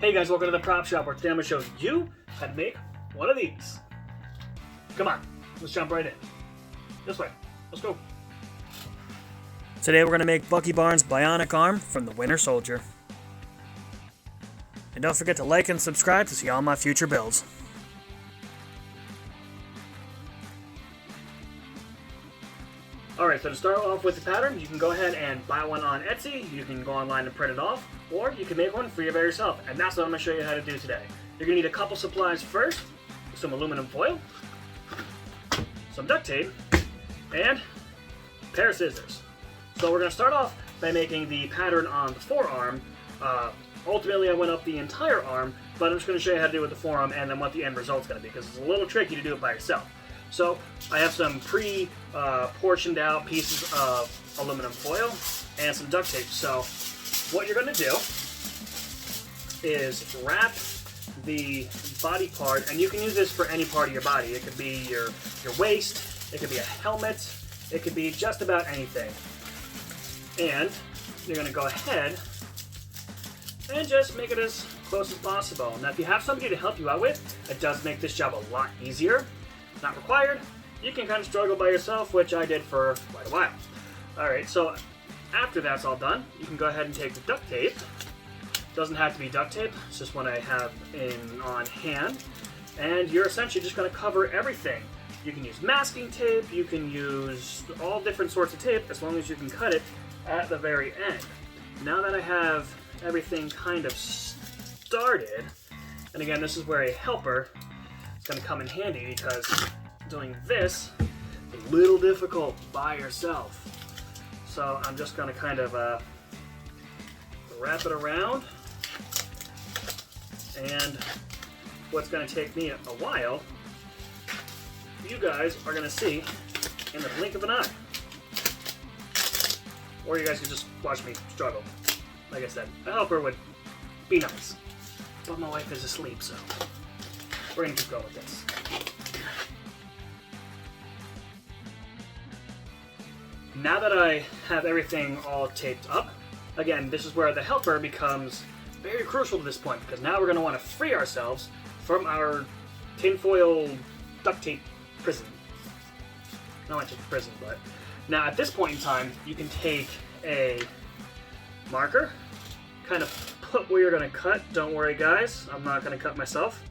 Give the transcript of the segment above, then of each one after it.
Hey guys, welcome to the prop shop where today I'm going to show you how to make one of these. Come on, let's jump right in. This way, let's go. Today we're going to make Bucky Barnes' bionic arm from the Winter Soldier. And don't forget to like and subscribe to see all my future builds. Alright, so to start off with the pattern, you can go ahead and buy one on Etsy, you can go online and print it off, or you can make one for your very self, and that's what I'm going to show you how to do today. You're going to need a couple supplies first, some aluminum foil, some duct tape, and a pair of scissors. So we're going to start off by making the pattern on the forearm. Ultimately I went up the entire arm, but I'm just going to show you how to do it with the forearm and then what the end result's going to be, because it's a little tricky to do it by yourself. So I have some pre-portioned out pieces of aluminum foil and some duct tape. So what you're going to do is wrap the body part, and you can use this for any part of your body. It could be your waist, it could be a helmet, it could be just about anything. And you're going to go ahead and just make it as close as possible. Now if you have somebody to help you out with, it does make this job a lot easier. Not required. You can kind of struggle by yourself, which I did for quite a while. Alright, so after that's all done, you can go ahead and take the duct tape. Doesn't have to be duct tape, it's just what I have on hand. And you're essentially just going to cover everything. You can use masking tape, you can use all different sorts of tape, as long as you can cut it at the very end. Now that I have everything kind of started, and again, this is where a helper going to come in handy, because doing this is a little difficult by yourself. So I'm just going to kind of wrap it around, and what's going to take me a while, you guys are going to see in the blink of an eye. Or you guys can just watch me struggle. Like I said, a helper would be nice. But my wife is asleep, so we're going to keep going with this. Now that I have everything all taped up, again, this is where the helper becomes very crucial to this point, because now we're going to want to free ourselves from our tinfoil duct tape prison. Not much of a prison, but now at this point in time, you can take a marker, kind of put where you're going to cut. Don't worry guys, I'm not going to cut myself.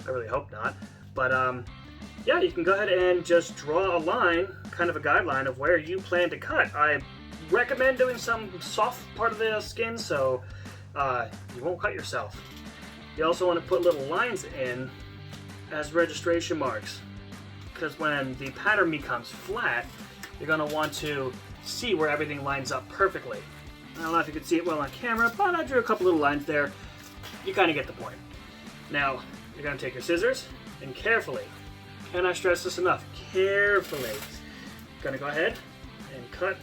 I really hope not. But yeah, you can go ahead and just draw a line, kind of a guideline of where you plan to cut. I recommend doing some soft part of the skin so you won't cut yourself. You also want to put little lines in as registration marks, because when the pattern becomes flat, you're going to want to see where everything lines up perfectly. I don't know if you can see it well on camera, but I drew a couple little lines there. You kind of get the point. Now, you're going to take your scissors and carefully, cannot stress this enough, carefully, going to go ahead and cut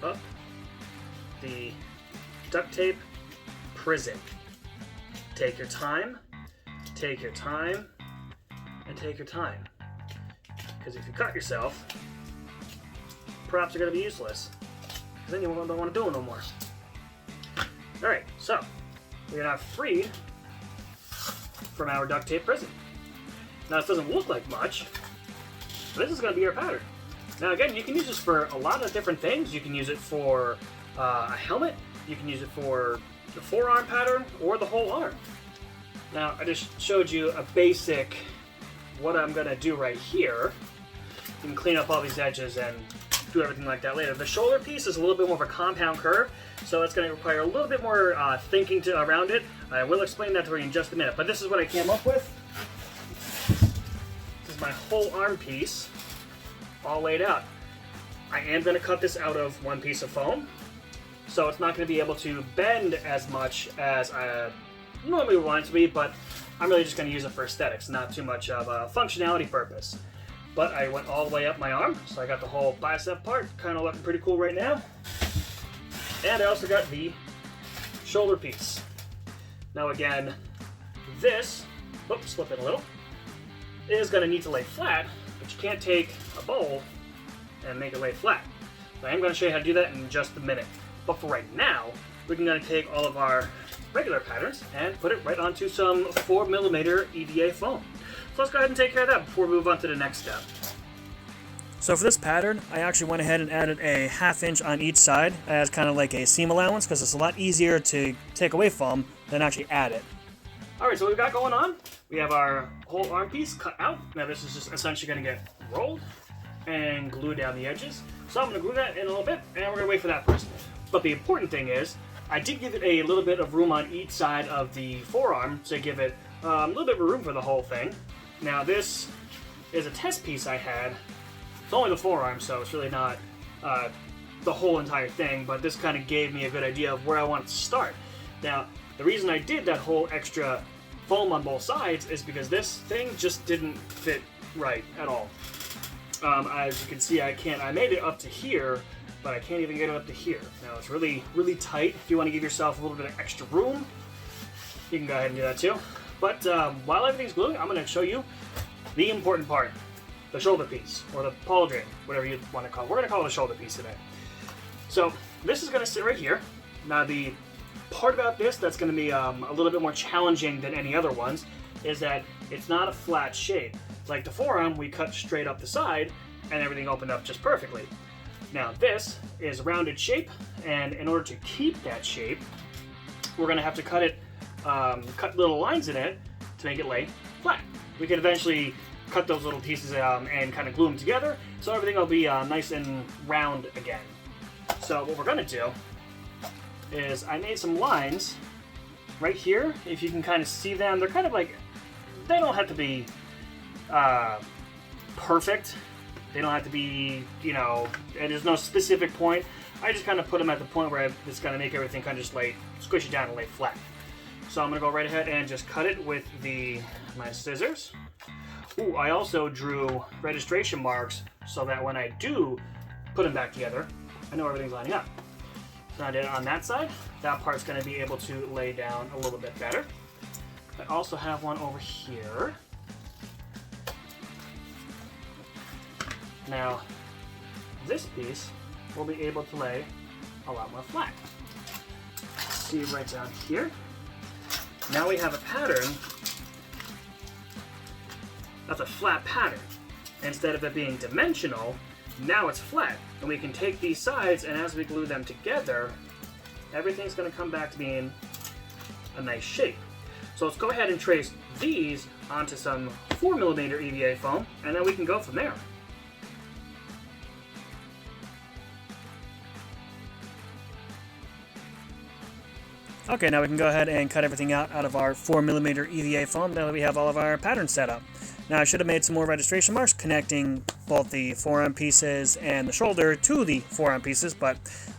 up the duct tape prison. Take your time, take your time, and take your time. Because if you cut yourself, props are going to be useless. Because then you don't want to do it no more. Alright, so we're now freed from our duct tape prison. Now this doesn't look like much, but this is going to be our pattern. Now again, you can use this for a lot of different things. You can use it for a helmet, you can use it for the forearm pattern, or the whole arm. Now I just showed you a basic what I'm going to do right here. You can clean up all these edges and do everything like that later. The shoulder piece is a little bit more of a compound curve, so it's going to require a little bit more thinking around it. I will explain that to you in just a minute, but this is what I came up with. This is my whole arm piece, all laid out. I am going to cut this out of one piece of foam, so it's not going to be able to bend as much as I normally would want it to be, but I'm really just going to use it for aesthetics, not too much of a functionality purpose. But I went all the way up my arm, so I got the whole bicep part, kind of looking pretty cool right now. And I also got the shoulder piece. Now again, this, oops, slip it a little, is going to need to lay flat, but you can't take a bowl and make it lay flat. So I am going to show you how to do that in just a minute. But for right now, we're going to take all of our regular patterns and put it right onto some 4mm EVA foam. So let's go ahead and take care of that before we move on to the next step. So for this pattern, I actually went ahead and added a 1/2 inch on each side as kind of like a seam allowance because it's a lot easier to take away foam than actually add it. Alright, so what we've got going on, we have our whole arm piece cut out. Now this is just essentially going to get rolled and glued down the edges. So I'm going to glue that in a little bit, and we're going to wait for that first. But the important thing is, I did give it a little bit of room on each side of the forearm to give it a little bit of room for the whole thing. Now this is a test piece I had. It's only the forearm, so it's really not the whole entire thing, but this kind of gave me a good idea of where I wanted to start. Now, the reason I did that whole extra foam on both sides is because this thing just didn't fit right at all. As you can see, I made it up to here, but I can't even get it up to here. Now, it's really, really tight. If you want to give yourself a little bit of extra room, you can go ahead and do that too. But while everything's gluing, I'm going to show you the important part, the shoulder piece, or the pauldron, whatever you want to call it. We're going to call it a shoulder piece today. So this is going to sit right here. Now the part about this that's going to be a little bit more challenging than any other ones is that it's not a flat shape. Like the forearm, we cut straight up the side and everything opened up just perfectly. Now this is a rounded shape, and in order to keep that shape, we're going to have to cut it, cut little lines in it to make it lay flat. We could eventually cut those little pieces and kind of glue them together so everything will be nice and round again. So what we're going to do is I made some lines right here. If you can kind of see them, they're kind of like, they don't have to be perfect. They don't have to be, you know, and there's no specific point. I just kind of put them at the point where it's going to make everything kind of just lay, squish it down and lay flat. So I'm going to go right ahead and just cut it with my scissors. Ooh, I also drew registration marks so that when I do put them back together, I know everything's lining up. So I did it on that side. That part's going to be able to lay down a little bit better. I also have one over here. Now, this piece will be able to lay a lot more flat. See right down here. Now we have a pattern that's a flat pattern. Instead of it being dimensional, now it's flat. And we can take these sides, and as we glue them together, everything's going to come back to being a nice shape. So let's go ahead and trace these onto some 4mm EVA foam, and then we can go from there. Okay, now we can go ahead and cut everything out of our 4mm EVA foam now that we have all of our patterns set up. Now I should have made some more registration marks connecting both the forearm pieces and the shoulder to the forearm pieces, but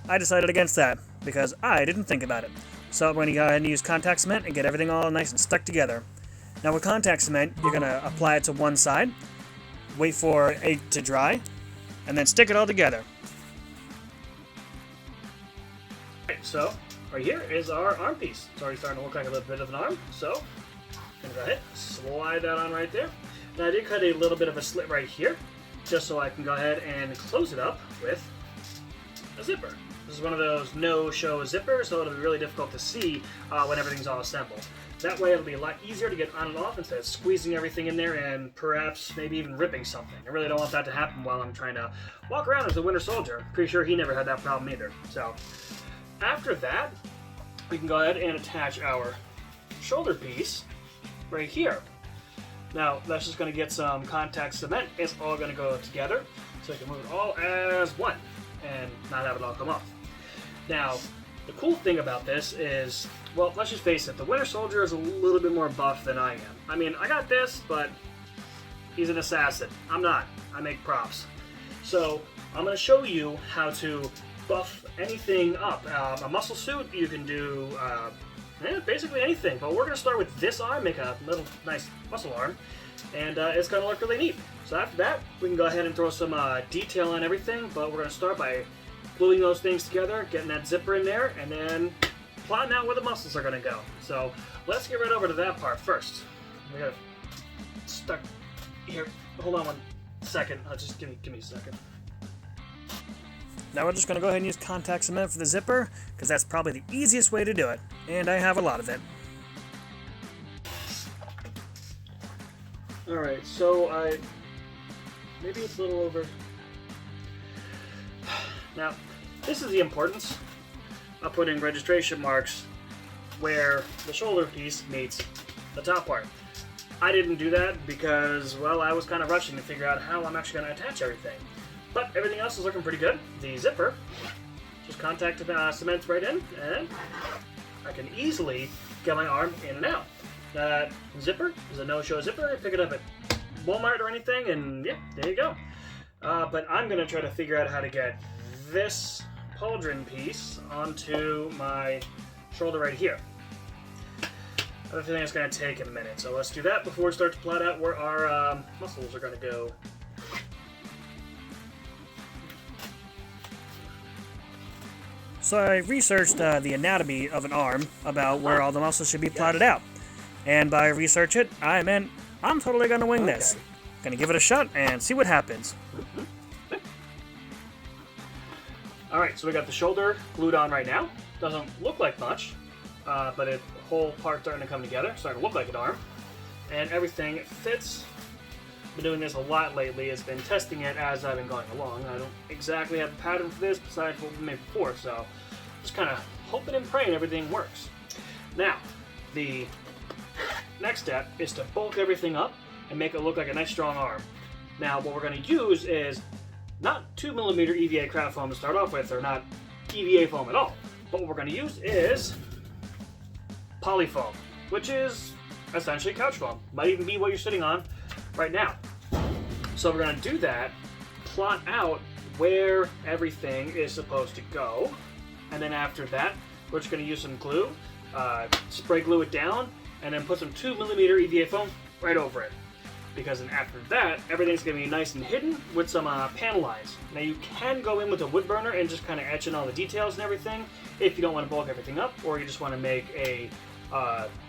I decided against that because I didn't think about it. So I'm going to go ahead and use contact cement and get everything all nice and stuck together. Now with contact cement, you're going to apply it to one side, wait for it to dry, and then stick it all together. Alright, so right here is our arm piece. It's already starting to look like a little bit of an arm, so I'm going to go ahead, slide that on right there. Now I did cut a little bit of a slit right here, just so I can go ahead and close it up with a zipper. This is one of those no-show zippers, so it'll be really difficult to see when everything's all assembled. That way it'll be a lot easier to get on and off instead of squeezing everything in there and perhaps maybe even ripping something. I really don't want that to happen while I'm trying to walk around as a Winter Soldier. Pretty sure he never had that problem either. So after that, we can go ahead and attach our shoulder piece right here. Now, that's just going to get some contact cement. It's all going to go together, so you can move it all as one and not have it all come off. Now, the cool thing about this is, well, let's just face it, the Winter Soldier is a little bit more buff than I am. I mean, I got this, but he's an assassin. I'm not. I make props. So, I'm going to show you how to buff anything up. A muscle suit, you can do basically anything, but we're going to start with this arm, make a little nice muscle arm, and it's going to look really neat. So after that, we can go ahead and throw some detail on everything, but we're going to start by gluing those things together, getting that zipper in there, and then plotting out where the muscles are going to go. So let's get right over to that part first. We got stuck here. Hold on one second. Just give me a second. Now we're just going to go ahead and use contact cement for the zipper, because that's probably the easiest way to do it. and I have a lot of it. Alright, so maybe it's a little over. Now, this is the importance of putting registration marks where the shoulder piece meets the top part. I didn't do that because, well, I was kind of rushing to figure out how I'm actually going to attach everything. But everything else is looking pretty good. The zipper just cements right in, and I can easily get my arm in and out. That zipper is a no-show zipper. Pick it up at Walmart or anything, and yeah, there you go. But I'm going to try to figure out how to get this pauldron piece onto my shoulder right here. I have a feeling it's going to take a minute, so let's do that before we start to plot out where our muscles are going to go. So I researched the anatomy of an arm about where all the muscles should be plotted out. And by research it, I meant I'm totally going to wing this. Gonna give it a shot and see what happens. Alright, so we got the shoulder glued on right now. Doesn't look like much, but the whole part starting to come together, starting to look like an arm. And everything fits. Been doing this a lot lately. It's been testing it as I've been going along. I don't exactly have a pattern for this besides what we made before, so just kind of hoping and praying everything works. Now, the next step is to bulk everything up and make it look like a nice strong arm. Now, what we're going to use is not 2mm EVA craft foam to start off with, or not EVA foam at all. But what we're going to use is polyfoam, which is essentially couch foam. Might even be what you're sitting on right now. So we're going to do that, plot out where everything is supposed to go, and then after that, we're just going to use some glue, spray glue it down, and then put some 2mm EVA foam right over it. Because then after that, everything's going to be nice and hidden with some panel lines. Now you can go in with a wood burner and just kind of etch in all the details and everything if you don't want to bulk everything up, or you just want to make a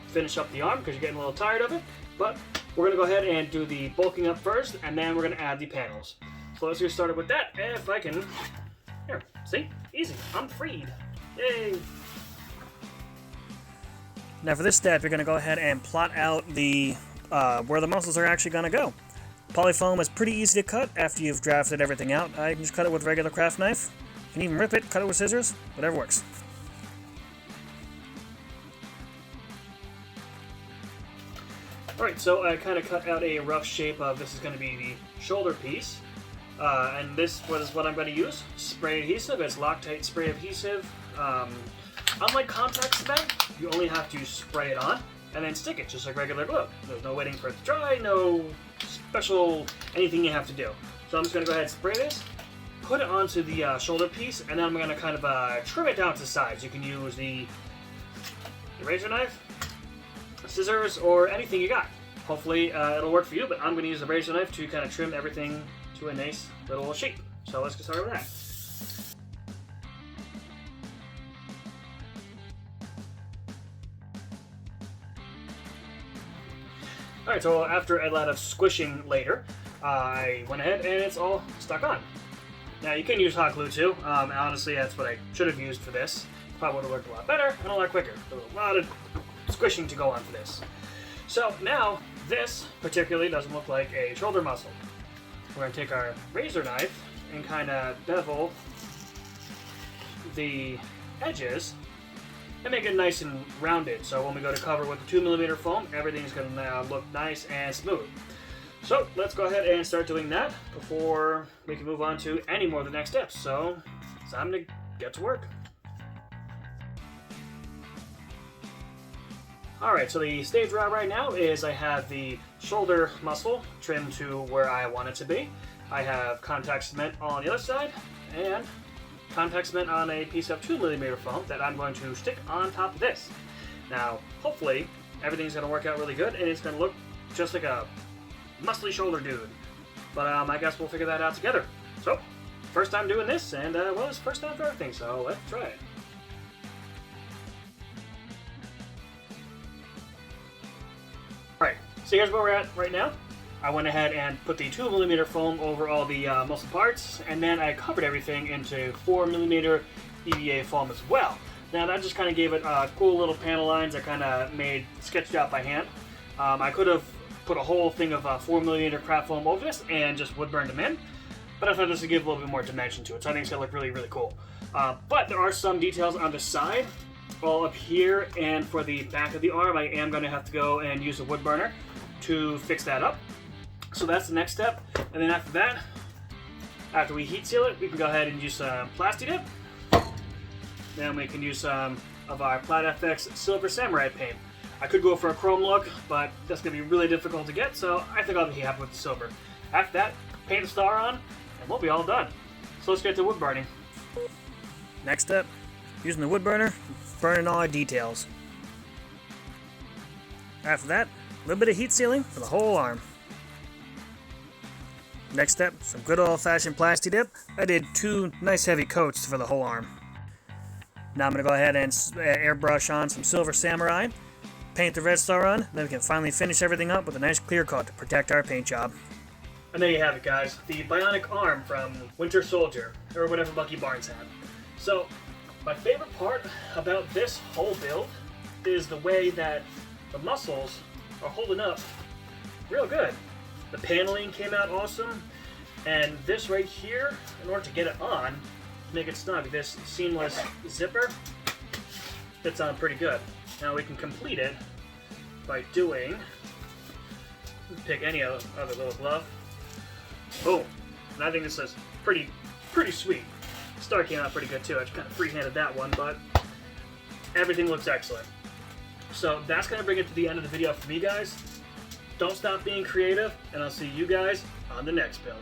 finish up the arm because you're getting a little tired of it. But we're going to go ahead and do the bulking up first, and then we're going to add the panels. So let's get started with that. If I can... Here, see? Easy. I'm freed. Yay! Now for this step, you're going to go ahead and plot out the where the muscles are actually going to go. Polyfoam is pretty easy to cut after you've drafted everything out. I can just cut it with a regular craft knife. You can even rip it, cut it with scissors, whatever works. Alright, so I kind of cut out a rough shape of this is going to be the shoulder piece. And this is what I'm going to use. Spray adhesive. It's Loctite spray adhesive. Unlike contact cement, you only have to spray it on and then stick it just like regular glue. There's no waiting for it to dry, no special anything you have to do. So I'm just going to go ahead and spray this, put it onto the shoulder piece, and then I'm going to kind of trim it down to size. You can use the razor knife, scissors, or anything you got. Hopefully it'll work for you, but I'm going to use the razor knife to kind of trim everything to a nice little shape. So let's get started with that. Alright, so after a lot of squishing later, I went ahead and it's all stuck on. Now you can use hot glue too. Honestly, that's what I should have used for this. Probably would have worked a lot better and a lot quicker. There was a lot of squishing to go on for this. So now, this particularly doesn't look like a shoulder muscle. We're going to take our razor knife and kind of bevel the edges and make it nice and rounded. So when we go to cover with the 2mm foam, everything's going to now look nice and smooth. So let's go ahead and start doing that before we can move on to any more of the next steps. So it's time to get to work. Alright, so the stage we're at right now is I have the shoulder muscle trimmed to where I want it to be. I have contact cement on the other side, and contact cement on a piece of 2mm foam that I'm going to stick on top of this. Now, hopefully, everything's going to work out really good, and it's going to look just like a muscly shoulder dude. But I guess we'll figure that out together. So, first time doing this, and well, it's first time for everything, so let's try it. Alright, so here's where we're at right now. I went ahead and put the 2mm foam over all the muscle parts, and then I covered everything into 4mm EVA foam as well. Now that just kind of gave it cool little panel lines that kind of sketched out by hand. I could have put a whole thing of 4mm craft foam over this and just wood burned them in, but I thought this would give a little bit more dimension to it, so I think it's going to look really, really cool. But there are some details on the side, all up here, and for the back of the arm, I am going to have to go and use a wood burner to fix that up. So that's the next step, and then after that, after we heat seal it, we can go ahead and use some plasti-dip. Then we can use some of our Plaid FX Silver Samurai paint. I could go for a chrome look, but that's going to be really difficult to get, so I think I'll be happy with the silver. After that, paint the star on, and we'll be all done. So let's get to wood burning. Next step, using the wood burner, burning all our details. After that, a little bit of heat sealing for the whole arm. Next step, some good old-fashioned plasti-dip. I did 2 nice heavy coats for the whole arm. Now I'm going to go ahead and airbrush on some Silver Samurai, paint the red star on, then we can finally finish everything up with a nice clear coat to protect our paint job. And there you have it, guys. The bionic arm from Winter Soldier, or whatever Bucky Barnes had. So, my favorite part about this whole build is the way that the muscles are holding up real good. The paneling came out awesome, and this right here, in order to get it on, to make it snug, this seamless zipper fits on pretty good. Now we can complete it by doing, pick any other little glove. Boom. And I think this is pretty sweet. Star came out pretty good too. I just kind of freehanded that one, but everything looks excellent. So that's going to bring it to the end of the video for me, guys. Don't stop being creative, and I'll see you guys on the next build.